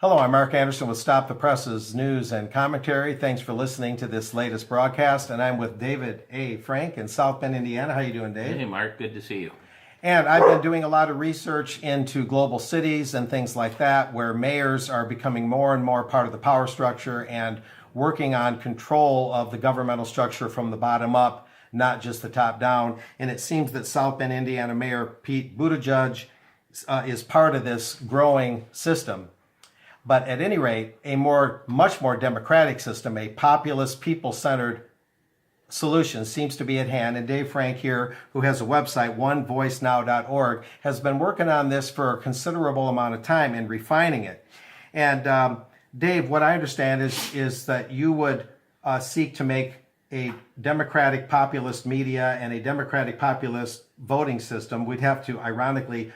Hello, I'm Mark Anderson with Stop the Press's news and commentary. Thanks for listening to this latest broadcast. And I'm with David A. Frank in South Bend, Indiana. How you doing, Dave? Hey, Mark. Good to see you. And I've been doing a lot of research into global cities and things like that, where mayors are becoming more and more part of the power structure and working on control of the governmental structure from the bottom up, not just the top down. And it seems that South Bend, Indiana Mayor Pete Buttigieg is part of this growing system. But at any rate, a much more democratic system, a populist, people-centered solution seems to be at hand. And Dave Frank here, who has a website, onevoicenow.org, has been working on this for a considerable amount of time and refining it. And Dave, what I understand is that you would seek to make a democratic populist media and a democratic populist voting system. We'd have to, ironically,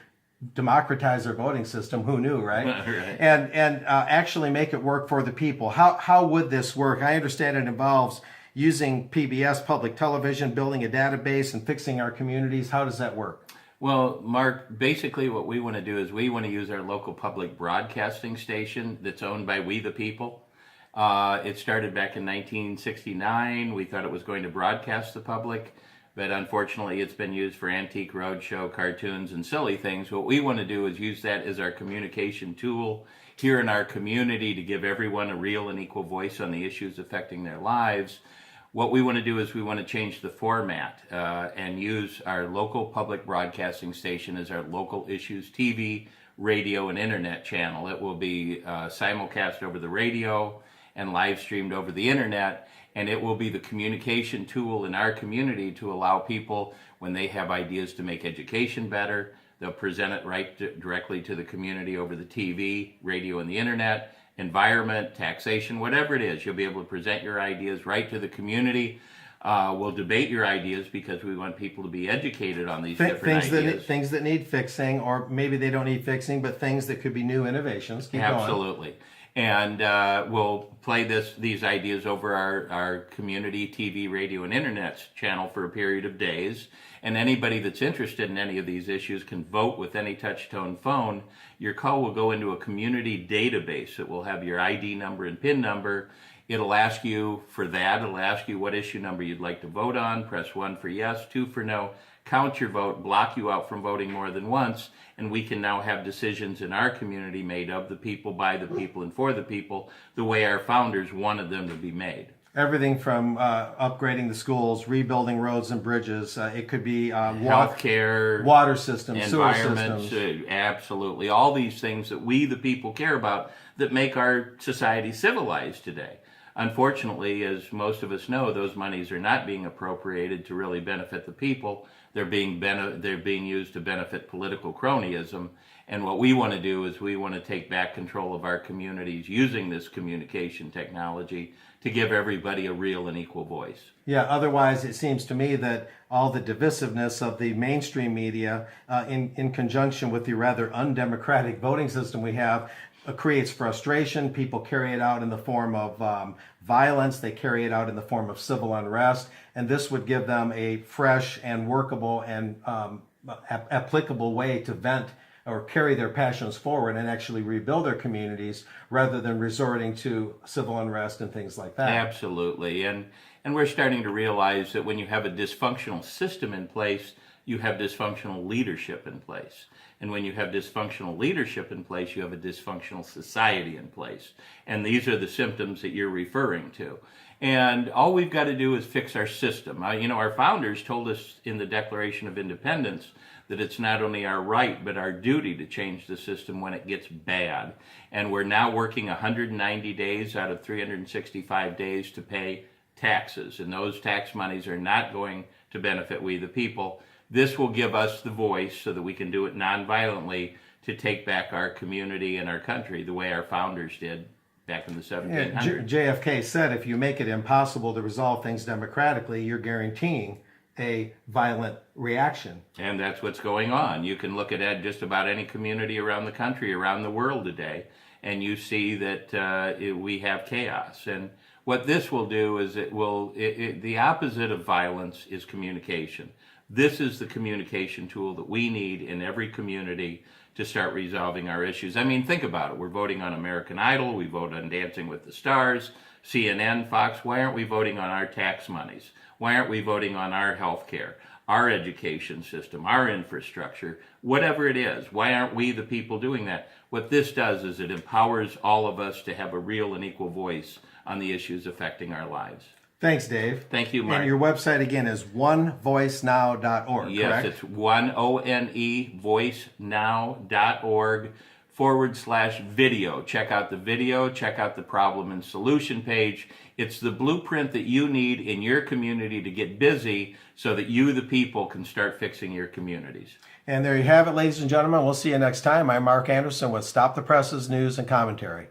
democratize our voting system. Who knew, right? Right. And actually make it work for the people. How would this work? I understand it involves using PBS, public television, building a database, and fixing our communities. How does that work? Well, Mark, basically what we want to do is we want to use our local public broadcasting station that's owned by We the People. It started back in 1969. We thought it was going to broadcast the public, but unfortunately it's been used for antique roadshow, cartoons, and silly things. What we want to do is use that as our communication tool here in our community to give everyone a real and equal voice on the issues affecting their lives. What we want to do is we want to change the format and use our local public broadcasting station as our local issues TV, radio, and internet channel. It will be simulcast over the radio and live streamed over the internet, and it will be the communication tool in our community to allow people, when they have ideas to make education better, they'll present it directly to the community over the TV, radio, and the internet. Environment, taxation, whatever it is, you'll be able to present your ideas right to the community. We'll debate your ideas because we want people to be educated on these different ideas. Things that need fixing, or maybe they don't need fixing, but things that could be new innovations. Keep Absolutely. going. And we'll play these ideas over our community TV, radio, and internet channel for a period of days. And anybody that's interested in any of these issues can vote with any touch-tone phone. Your call will go into a community database. It will have your ID number and PIN number. It'll ask you for that. It'll ask you what issue number you'd like to vote on. Press 1 for yes, 2 for no. Count your vote, block you out from voting more than once, and we can now have decisions in our community made of the people, by the people, and for the people, the way our founders wanted them to be made. Everything from upgrading the schools, rebuilding roads and bridges. It could be healthcare, water systems, environment, sewer systems. Absolutely. All these things that we, the people, care about that make our society civilized today. Unfortunately, as most of us know, those monies are not being appropriated to really benefit the people. They're being used to benefit political cronyism. And what we want to do is we want to take back control of our communities using this communication technology to give everybody a real and equal voice. Yeah, otherwise it seems to me that all the divisiveness of the mainstream media in conjunction with the rather undemocratic voting system we have creates frustration. People carry it out in the form of violence. They carry it out in the form of civil unrest. And this would give them a fresh and workable and applicable way to vent or carry their passions forward and actually rebuild their communities rather than resorting to civil unrest and things like that. Absolutely. And we're starting to realize that when you have a dysfunctional system in place, you have dysfunctional leadership in place. And when you have dysfunctional leadership in place, you have a dysfunctional society in place. And these are the symptoms that you're referring to. And all we've got to do is fix our system. Our founders told us in the Declaration of Independence that it's not only our right, but our duty to change the system when it gets bad. And we're now working 190 days out of 365 days to pay taxes. And those tax monies are not going to benefit we the people. This will give us the voice so that we can do it nonviolently to take back our community and our country the way our founders did back in the 1700s. JFK said if you make it impossible to resolve things democratically, you're guaranteeing a violent reaction. And that's what's going on. You can look at just about any community around the country, around the world today, and you see that we have chaos. And what this will do is the opposite of violence is communication. This is the communication tool that we need in every community to start resolving our issues. I mean, think about it. We're voting on American Idol. We vote on Dancing with the Stars, CNN, Fox. Why aren't we voting on our tax monies? Why aren't we voting on our health care, our education system, our infrastructure, whatever it is? Why aren't we the people doing that? What this does is it empowers all of us to have a real and equal voice on the issues affecting our lives. Thans, Dave. Thank you, Mark. And your website again is onevoicenow.org, yes, correct? it's voicenow.org/video. Check out the video, check out the problem and solution page. It's the blueprint that you need in your community to get busy so that you, the people, can start fixing your communities. And there you have it, ladies and gentlemen. We'll see you next time. I'm Mark Anderson with Stop the Presses News and Commentary.